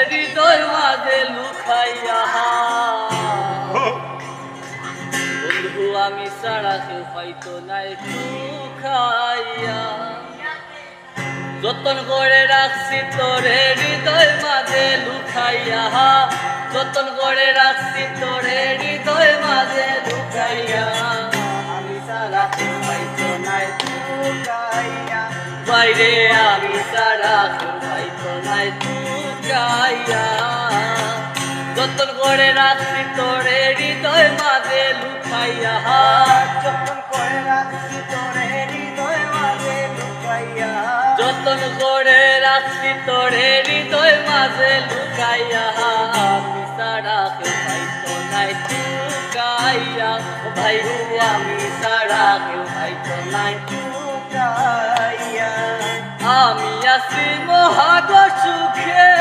হৃদয় মাঝে লুকাইয়া বন্ধু আমি ছাড়া কেউ পাইতো নাই লুকাইয়া যতন করে রাখছি তোরে হৃদয় মাঝে লুকাইয়া যতন করে রাখছি তোরে হৃদয় মাঝে লুকাইয়া আমি সারা কেউ পাইতো নাই লুকাইয়া বাইরে আমি ছাড়া কেউ পাইতো নাই লুকাইয়া যতন করে রাখছি তোরে হৃদয় মাঝে লুকাইয়া যতন করে রাখছি তোরে হৃদয় মাঝে লুকাইয়া যতন করে রাখছি তোরে হৃদয় মাঝে লুকাইয়া আমি ছাড়া কেউ পাইতো নাই লুকাইয়া ভাই আমি ছাড়া কেউ পাইতো নাই লুকাইয়া আমি আছি মহাগ সুখে